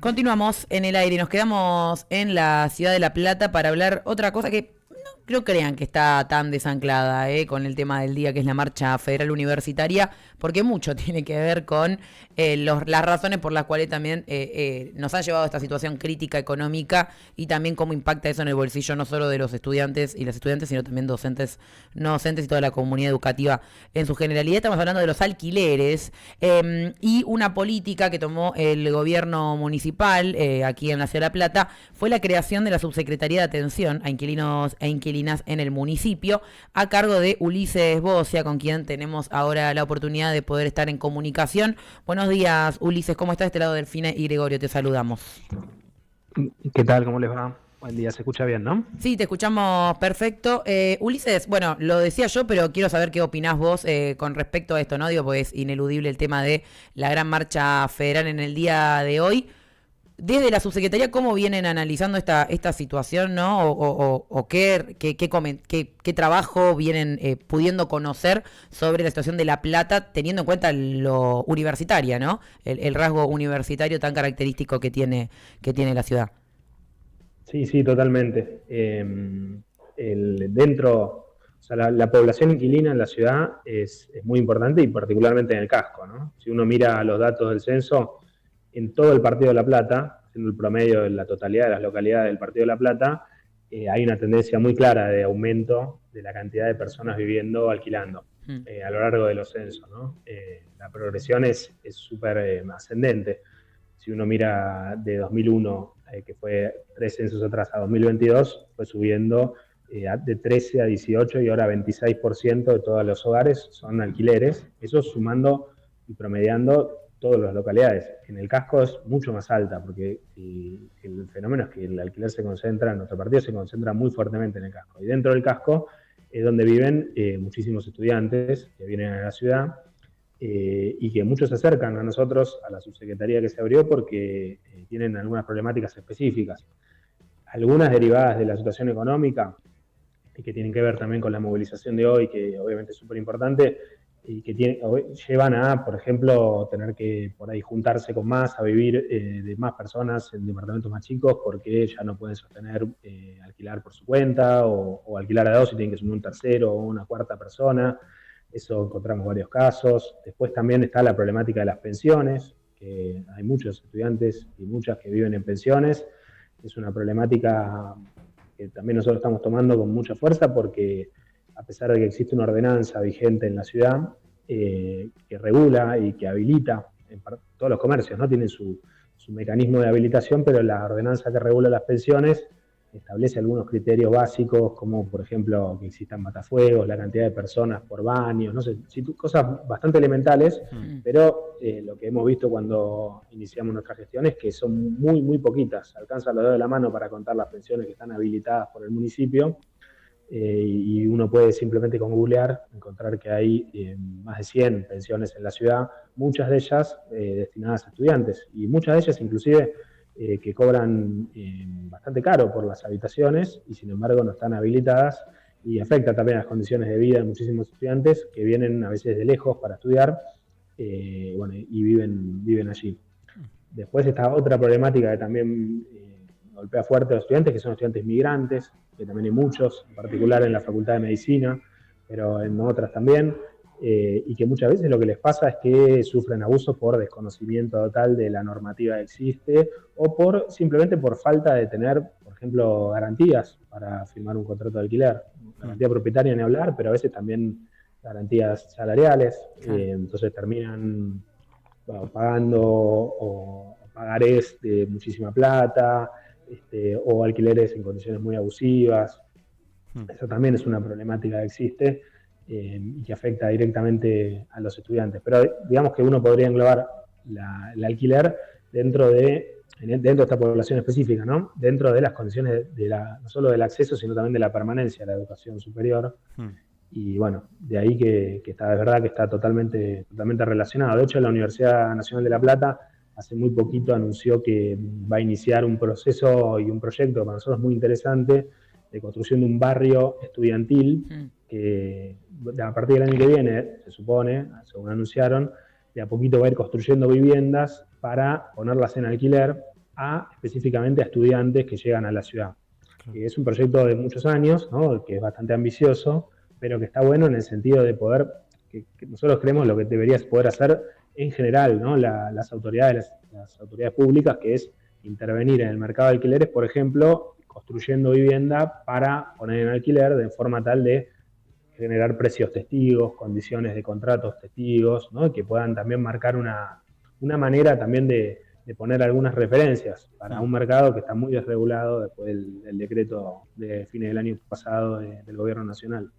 Continuamos en el aire y nos quedamos en la ciudad de La Plata para hablar otra cosa que no crean que está tan desanclada con el tema del día, que es la marcha federal universitaria, porque mucho tiene que ver con las razones por las cuales también nos ha llevado a esta situación crítica económica y también cómo impacta eso en el bolsillo no solo de los estudiantes y las estudiantes, sino también docentes, no docentes y toda la comunidad educativa en su generalidad. Estamos hablando de los alquileres y una política que tomó el gobierno municipal aquí en la ciudad de La Plata fue la creación de la Subsecretaría de Atención a Inquilinos e Inquilinas en el municipio, a cargo de Ulises Bocia, con quien tenemos ahora la oportunidad de poder estar en comunicación. Buenos días, Ulises, ¿cómo está de este lado? Delfina y Gregorio, te saludamos. ¿Qué tal? ¿Cómo les va? Buen día, se escucha bien, ¿no? Sí, te escuchamos perfecto. Ulises, bueno, lo decía yo, pero quiero saber qué opinás vos con respecto a esto, ¿no? Digo, pues es ineludible el tema de la gran marcha federal en el día de hoy. Desde la subsecretaría, ¿cómo vienen analizando esta situación, no? O qué trabajo vienen pudiendo conocer sobre la situación de La Plata, teniendo en cuenta lo universitaria, ¿no? El rasgo universitario tan característico que tiene la ciudad. Sí, totalmente. O sea, la población inquilina en la ciudad es muy importante y particularmente en el casco, ¿no? Si uno mira los datos del censo, en todo el Partido de La Plata, haciendo el promedio de la totalidad de las localidades del Partido de La Plata, hay una tendencia muy clara de aumento de la cantidad de personas viviendo, alquilando, a lo largo de los censos, ¿no? La progresión es súper ascendente. Si uno mira de 2001, que fue 3 censos atrás, a 2022, fue subiendo de 13 a 18 y ahora 26% de todos los hogares son alquileres. Eso sumando y promediando todas las localidades. En el casco es mucho más alta, porque el fenómeno es que el alquiler se concentra, en nuestro partido se concentra muy fuertemente en el casco. Y dentro del casco es donde viven muchísimos estudiantes que vienen a la ciudad y que muchos se acercan a nosotros, a la subsecretaría que se abrió, porque tienen algunas problemáticas específicas. Algunas derivadas de la situación económica y que tienen que ver también con la movilización de hoy, que obviamente es súper importante, y que llevan a, por ejemplo, tener que por ahí juntarse con más, a vivir de más personas en departamentos más chicos, porque ya no pueden sostener alquilar por su cuenta o alquilar a dos y tienen que sumar un tercero o una cuarta persona. Eso encontramos varios casos. Después también está la problemática de las pensiones, que hay muchos estudiantes y muchas que viven en pensiones. Es una problemática que también nosotros estamos tomando con mucha fuerza, porque a pesar de que existe una ordenanza vigente en la ciudad que regula y que habilita todos los comercios, ¿no? Tienen su mecanismo de habilitación, pero la ordenanza que regula las pensiones establece algunos criterios básicos, como por ejemplo que existan matafuegos, la cantidad de personas por baños, no sé, cosas bastante elementales, pero lo que hemos visto cuando iniciamos nuestra gestión es que son muy poquitas, alcanzan los dedos de la mano para contar las pensiones que están habilitadas por el municipio. Y uno puede simplemente con googlear encontrar que hay más de 100 pensiones en la ciudad, muchas de ellas destinadas a estudiantes, y muchas de ellas inclusive que cobran bastante caro por las habitaciones y sin embargo no están habilitadas, y afecta también las condiciones de vida de muchísimos estudiantes que vienen a veces de lejos para estudiar y viven allí. Después está otra problemática que también golpea fuerte a los estudiantes, que son estudiantes migrantes, que también hay muchos, en particular en la Facultad de Medicina, pero en otras también, y que muchas veces lo que les pasa es que sufren abusos por desconocimiento total de la normativa que existe, o simplemente por falta de tener, por ejemplo, garantías para firmar un contrato de alquiler. Garantía propietaria ni hablar, pero a veces también garantías salariales, entonces terminan pagando o pagarés de muchísima plata, o alquileres en condiciones muy abusivas. Eso también es una problemática que existe y que afecta directamente a los estudiantes. Pero digamos que uno podría englobar el alquiler dentro de esta población específica, ¿no? Dentro de las condiciones no solo del acceso, sino también de la permanencia a la educación superior. Y bueno, de ahí que está, de verdad que está totalmente relacionado. De hecho, la Universidad Nacional de La Plata hace muy poquito anunció que va a iniciar un proceso y un proyecto para nosotros muy interesante de construcción de un barrio estudiantil que a partir del año que viene, se supone, según anunciaron, de a poquito va a ir construyendo viviendas para ponerlas en alquiler específicamente a estudiantes que llegan a la ciudad. Es un proyecto de muchos años, ¿no? Que es bastante ambicioso, pero que está bueno en el sentido de poder, que nosotros creemos lo que debería poder hacer en general, ¿no? Las autoridades públicas, que es intervenir en el mercado de alquileres, por ejemplo, construyendo vivienda para poner en alquiler de forma tal de generar precios testigos, condiciones de contratos testigos, ¿no? Que puedan también marcar una manera también de poner algunas referencias para un mercado que está muy desregulado después del decreto de fines del año pasado del gobierno nacional.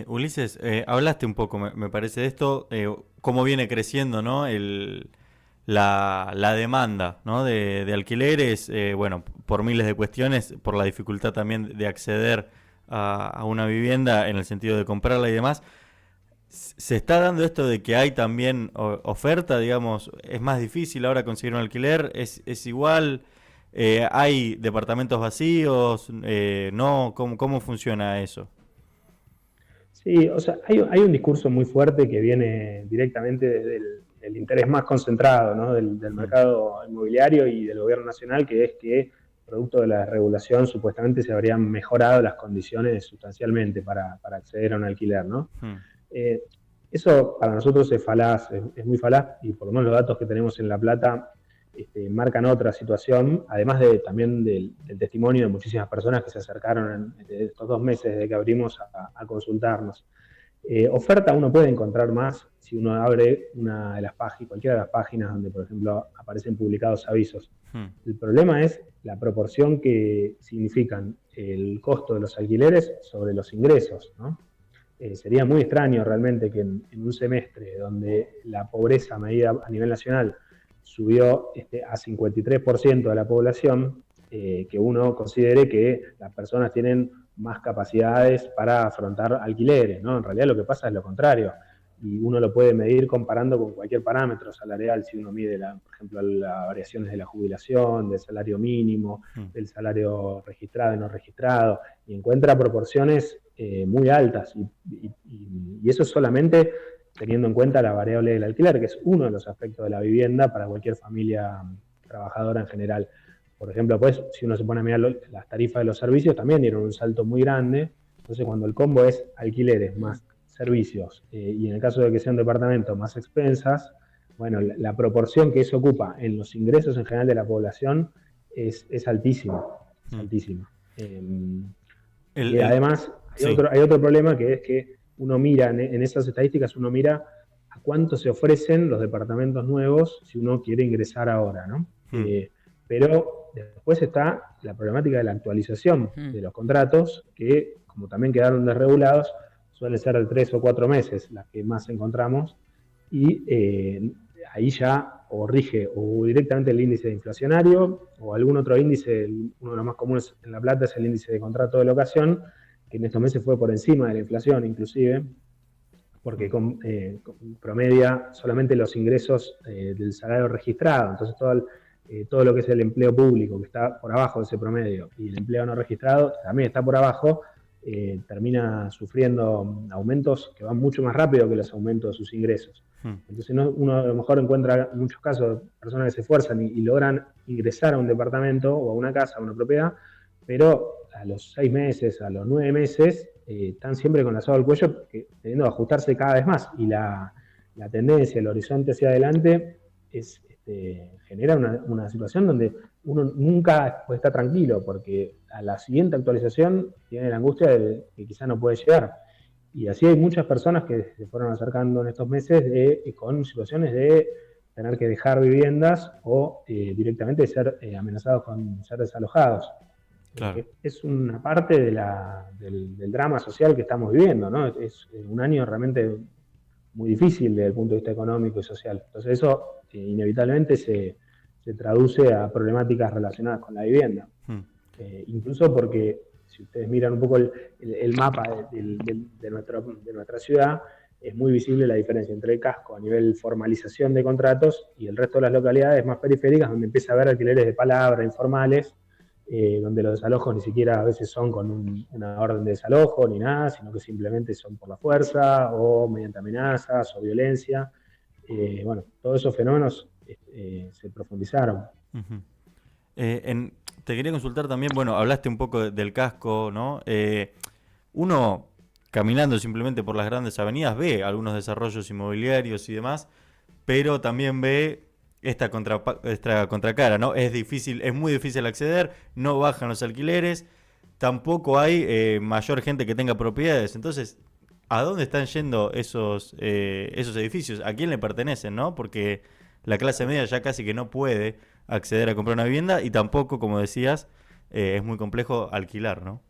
Ulises, hablaste un poco, me parece, de esto, cómo viene creciendo, ¿no? La demanda, ¿no? de alquileres, bueno, por miles de cuestiones, por la dificultad también de acceder a una vivienda en el sentido de comprarla y demás. ¿Se está dando esto de que hay también oferta, digamos? ¿Es más difícil ahora conseguir un alquiler? ¿Es igual? ¿Hay departamentos vacíos? ¿No? ¿Cómo funciona eso? Sí, o sea, hay un discurso muy fuerte que viene directamente desde el interés más concentrado, ¿no? del mercado inmobiliario y del gobierno nacional, que es que producto de la regulación supuestamente se habrían mejorado las condiciones sustancialmente para acceder a un alquiler, ¿no? Eso para nosotros es falaz, es muy falaz, y por lo menos los datos que tenemos en La Plata marcan otra situación, además también del testimonio de muchísimas personas que se acercaron en estos 2 meses desde que abrimos a consultarnos. Oferta uno puede encontrar más si uno abre una de las páginas, cualquiera de las páginas donde, por ejemplo, aparecen publicados avisos. El problema es la proporción que significan el costo de los alquileres sobre los ingresos, ¿no? Sería muy extraño realmente que en un semestre donde la pobreza medida a nivel nacional subió a 53% de la población, que uno considere que las personas tienen más capacidades para afrontar alquileres, ¿no? En realidad lo que pasa es lo contrario, y uno lo puede medir comparando con cualquier parámetro salarial, si uno mide, por ejemplo, las variaciones de la jubilación, del salario mínimo, del salario registrado y no registrado, y encuentra proporciones muy altas, y eso solamente teniendo en cuenta la variable del alquiler, que es uno de los aspectos de la vivienda para cualquier familia trabajadora en general. Por ejemplo, pues, si uno se pone a mirar las tarifas de los servicios, también dieron un salto muy grande. Entonces, cuando el combo es alquileres más servicios, y en el caso de que sea un departamento más expensas, bueno, la proporción que eso ocupa en los ingresos en general de la población es altísima. Es altísima. Y además, hay otro problema, que es que uno mira en esas estadísticas, uno mira a cuánto se ofrecen los departamentos nuevos si uno quiere ingresar ahora, ¿no? Pero después está la problemática de la actualización de los contratos, que como también quedaron desregulados, suele ser de 3 o 4 meses las que más encontramos, y ahí ya o rige o directamente el índice inflacionario o algún otro índice. Uno de los más comunes en La Plata es el índice de contrato de locación, que en estos meses fue por encima de la inflación inclusive, porque promedia solamente los ingresos del salario registrado. Entonces todo lo que es el empleo público, que está por abajo de ese promedio, y el empleo no registrado también está por abajo, termina sufriendo aumentos que van mucho más rápido que los aumentos de sus ingresos. Entonces uno a lo mejor encuentra en muchos casos personas que se esfuerzan y logran ingresar a un departamento o a una casa, a una propiedad, pero a los 6 meses, a los 9 meses, están siempre con la soga al cuello, teniendo que ajustarse cada vez más. Y la tendencia, el horizonte hacia adelante, genera una situación donde uno nunca puede estar tranquilo, porque a la siguiente actualización tiene la angustia de que quizá no puede llegar. Y así hay muchas personas que se fueron acercando en estos meses con situaciones de tener que dejar viviendas o directamente ser amenazados con ser desalojados. Claro. Es una parte del drama social que estamos viviendo, ¿no? Es un año realmente muy difícil desde el punto de vista económico y social. Entonces eso inevitablemente se traduce a problemáticas relacionadas con la vivienda. Incluso porque, si ustedes miran un poco el mapa de nuestra ciudad, es muy visible la diferencia entre el casco a nivel formalización de contratos y el resto de las localidades más periféricas, donde empieza a haber alquileres de palabra, informales, donde los desalojos ni siquiera a veces son con una orden de desalojo ni nada, sino que simplemente son por la fuerza o mediante amenazas o violencia. Bueno, todos esos fenómenos se profundizaron. Te quería consultar también, bueno, hablaste un poco del casco, ¿no? Uno, caminando simplemente por las grandes avenidas, ve algunos desarrollos inmobiliarios y demás, pero también ve esta contracara, ¿no? Es muy difícil acceder, no bajan los alquileres, tampoco hay mayor gente que tenga propiedades. Entonces, ¿a dónde están yendo esos edificios? ¿A quién le pertenecen, no? Porque la clase media ya casi que no puede acceder a comprar una vivienda y tampoco, como decías, es muy complejo alquilar, ¿no?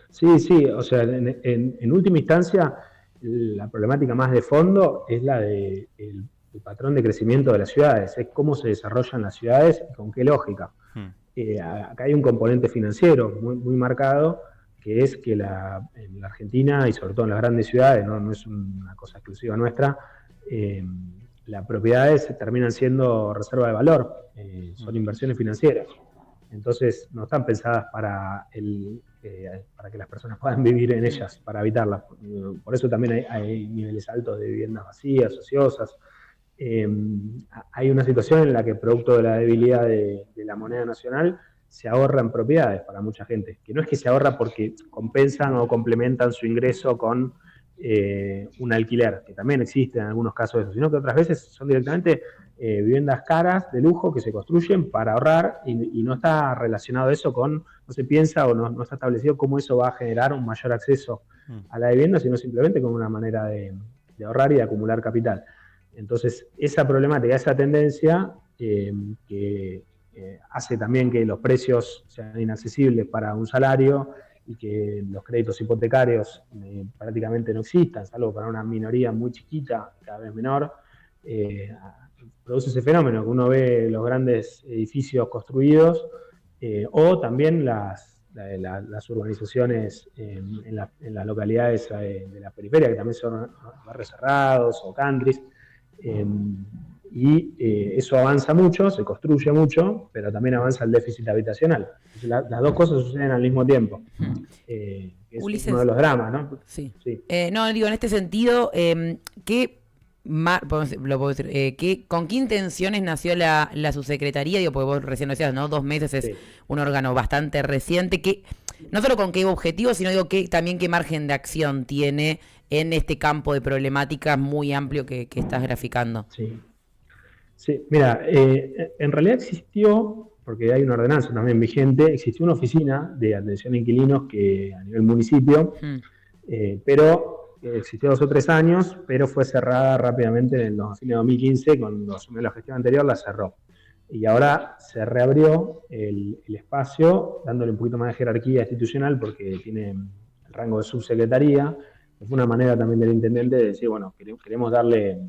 Sí, o sea, en última instancia, la problemática más de fondo es la de el patrón de crecimiento de las ciudades, es cómo se desarrollan las ciudades y con qué lógica. Acá hay un componente financiero muy marcado, que es que en la Argentina, y sobre todo en las grandes ciudades, no es una cosa exclusiva nuestra, las propiedades terminan siendo reserva de valor, son inversiones financieras. Entonces no están pensadas para que las personas puedan vivir en ellas, para habitarlas. Por eso también hay niveles altos de viviendas vacías, ociosas. Hay una situación en la que, producto de la debilidad de la moneda nacional, se ahorran propiedades para mucha gente, que no es que se ahorra porque compensan o complementan su ingreso con un alquiler, que también existe en algunos casos eso, sino que otras veces son directamente viviendas caras, de lujo, que se construyen para ahorrar y no está relacionado eso no se piensa o no está establecido cómo eso va a generar un mayor acceso a la vivienda, sino simplemente como una manera de ahorrar y de acumular capital. Entonces, esa problemática, esa tendencia que hace también que los precios sean inaccesibles para un salario y que los créditos hipotecarios prácticamente no existan, salvo para una minoría muy chiquita, cada vez menor, produce ese fenómeno que uno ve los grandes edificios construidos o también las urbanizaciones en las localidades de la periferia, que también son barrios cerrados o countries. Eso avanza mucho, se construye mucho, pero también avanza el déficit habitacional. Entonces, las dos cosas suceden al mismo tiempo. Es Ulises, uno de los dramas, ¿no? Sí. Sí. No, digo, en este sentido, ¿con qué intenciones nació la subsecretaría? Digo, porque vos recién decías, ¿no? 2 meses es un órgano bastante reciente. No solo con qué objetivo, sino digo también qué margen de acción tiene en este campo de problemáticas muy amplio que estás graficando. Sí, mira, en realidad existió, porque hay una ordenanza también vigente, existió una oficina de atención a inquilinos que a nivel municipio, pero existió 2 o 3 años, pero fue cerrada rápidamente en el fines de 2015, cuando asumió la gestión anterior, la cerró. Y ahora se reabrió el espacio, dándole un poquito más de jerarquía institucional, porque tiene el rango de subsecretaría. Fue una manera también del intendente de decir, bueno, queremos darle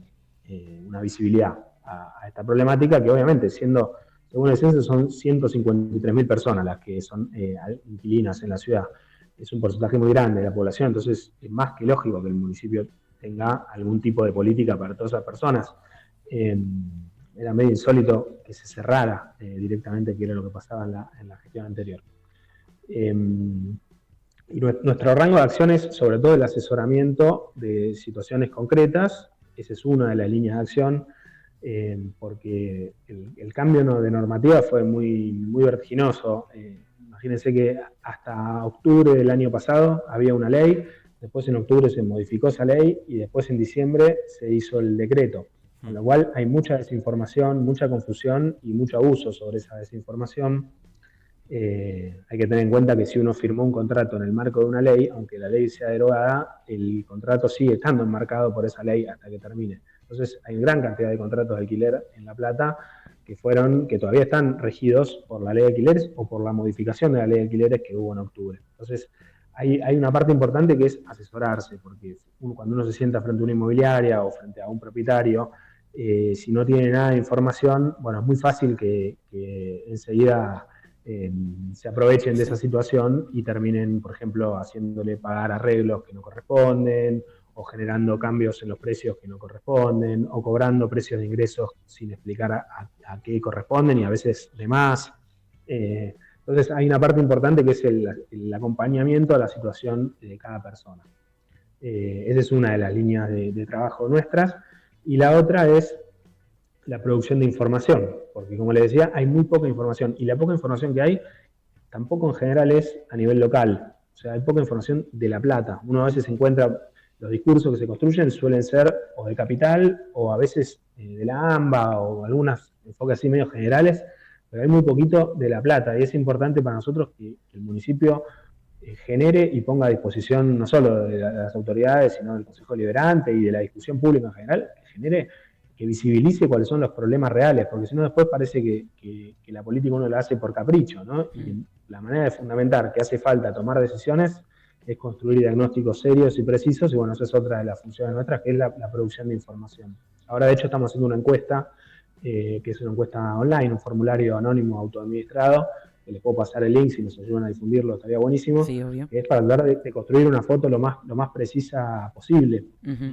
una visibilidad a esta problemática, que obviamente, según el censo, son 153.000 personas las que son inquilinas en la ciudad. Es un porcentaje muy grande de la población, entonces es más que lógico que el municipio tenga algún tipo de política para todas esas personas. Era medio insólito que se cerrara directamente, que era lo que pasaba en la gestión anterior. Y nuestro rango de acciones, sobre todo el asesoramiento de situaciones concretas, esa es una de las líneas de acción, porque el cambio de normativa fue muy vertiginoso. Imagínense que hasta octubre del año pasado había una ley, después en octubre se modificó esa ley y después en diciembre se hizo el decreto. Con lo cual hay mucha desinformación, mucha confusión y mucho abuso sobre esa desinformación. Hay que tener en cuenta que si uno firmó un contrato en el marco de una ley, aunque la ley sea derogada, el contrato sigue estando enmarcado por esa ley hasta que termine. Entonces hay una gran cantidad de contratos de alquiler en La Plata que todavía están regidos por la ley de alquileres o por la modificación de la ley de alquileres que hubo en octubre. Entonces hay una parte importante que es asesorarse, porque cuando uno se sienta frente a una inmobiliaria o frente a un propietario, si no tiene nada de información, bueno, es muy fácil que enseguida se aprovechen de esa situación y terminen, por ejemplo, haciéndole pagar arreglos que no corresponden, o generando cambios en los precios que no corresponden, o cobrando precios de ingresos sin explicar a qué corresponden y a veces de más. Entonces hay una parte importante que es el acompañamiento a la situación de cada persona. Esa es una de las líneas de trabajo nuestras. Y la otra es la producción de información, porque como les decía, hay muy poca información, y la poca información que hay tampoco en general es a nivel local, o sea, hay poca información de La Plata. Uno a veces encuentra, los discursos que se construyen suelen ser o de Capital, o a veces de la AMBA, o algunos enfoques así medio generales, pero hay muy poquito de La Plata, y es importante para nosotros que el municipio genere y ponga a disposición no solo de las autoridades, sino del Consejo Deliberante y de la discusión pública en general, que genere, que visibilice cuáles son los problemas reales, porque si no después parece que la política uno la hace por capricho, ¿no? Y la manera de fundamentar que hace falta tomar decisiones es construir diagnósticos serios y precisos, y bueno, esa es otra de las funciones nuestras, que es la producción de información. Ahora, de hecho, estamos haciendo una encuesta, que es una encuesta online, un formulario anónimo autoadministrado, que les puedo pasar el link si nos ayudan a difundirlo, estaría buenísimo. Sí, obvio. Que es para hablar de construir una foto lo más precisa posible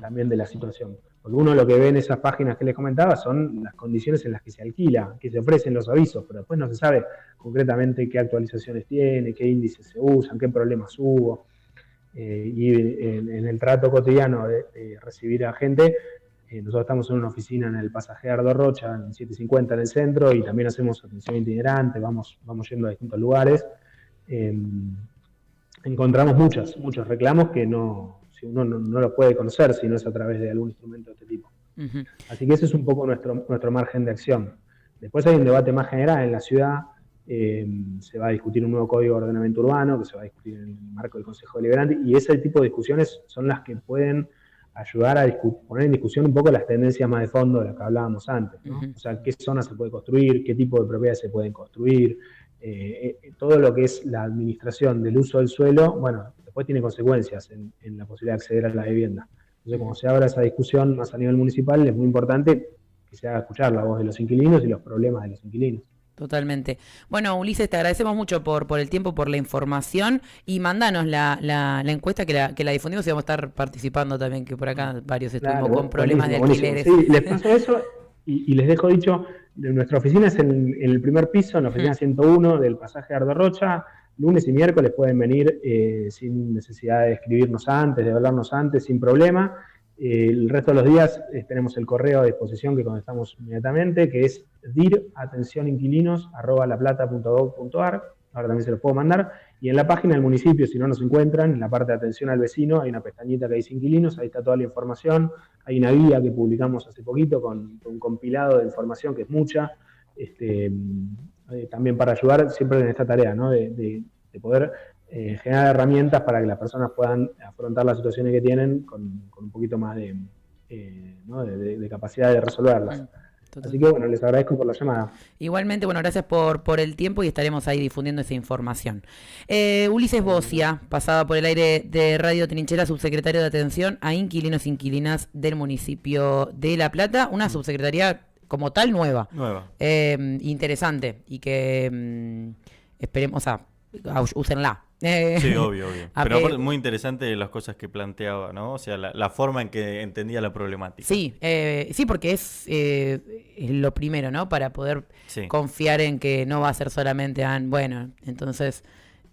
también de la situación. Porque uno lo que ve en esas páginas que les comentaba son las condiciones en las que se alquila, que se ofrecen los avisos, pero después no se sabe concretamente qué actualizaciones tiene, qué índices se usan, qué problemas hubo. Y en el trato cotidiano de recibir a gente, nosotros estamos en una oficina en el pasaje Ardo Rocha, en 750 en el centro, y también hacemos atención itinerante, vamos yendo a distintos lugares. Encontramos muchos reclamos que si uno no los puede conocer si no es a través de algún instrumento de este tipo. Así que ese es un poco nuestro margen de acción. Después hay un debate más general en la ciudad. Se va a discutir un nuevo código de ordenamiento urbano, que se va a discutir en el marco del Consejo Deliberante, y ese tipo de discusiones son las que pueden ayudar a poner en discusión un poco las tendencias más de fondo de las que hablábamos antes, ¿no? O sea, qué zonas se puede construir, qué tipo de propiedades se pueden construir, todo lo que es la administración del uso del suelo, bueno, después tiene consecuencias en la posibilidad de acceder a la vivienda. Entonces, como se abra esa discusión más a nivel municipal, es muy importante que se haga escuchar la voz de los inquilinos y los problemas de los inquilinos. Totalmente. Bueno, Ulises, te agradecemos mucho por el tiempo, por la información, y mandanos la encuesta que la difundimos, y vamos a estar participando también, que por acá varios estuvimos con problemas de alquileres. Sí, les paso eso y les dejo dicho, nuestra oficina es en el primer piso, en la oficina 101 del pasaje Ardo Rocha. Lunes y miércoles pueden venir sin necesidad de escribirnos antes, de hablarnos antes, sin problema. El resto de los días tenemos el correo a disposición que contestamos inmediatamente, que es dir@atencioninquilinos@laplata.gov.ar. Ahora también se los puedo mandar. Y en la página del municipio, si no nos encuentran, en la parte de atención al vecino, hay una pestañita que dice inquilinos, ahí está toda la información. Hay una guía que publicamos hace poquito con un compilado de información que es mucha, también para ayudar siempre en esta tarea, ¿no? de poder generar herramientas para que las personas puedan afrontar las situaciones que tienen con un poquito más de capacidad de resolverlas. Total. Así que bueno, les agradezco por la llamada. Igualmente, bueno, gracias por el tiempo, y estaremos ahí difundiendo esa información. Ulises Bocia, pasado por el aire de Radio Trinchera, subsecretario de Atención a Inquilinos e Inquilinas del municipio de La Plata, una subsecretaría como tal nueva. Interesante, y que esperemos, úsenla. Sí, obvio. Pero aparte, muy interesante las cosas que planteaba, ¿no? O sea, la forma en que entendía la problemática. Sí, porque es lo primero, ¿no? Para poder confiar en que no va a ser solamente, bueno, entonces,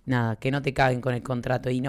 nada, que no te caguen con el contrato y no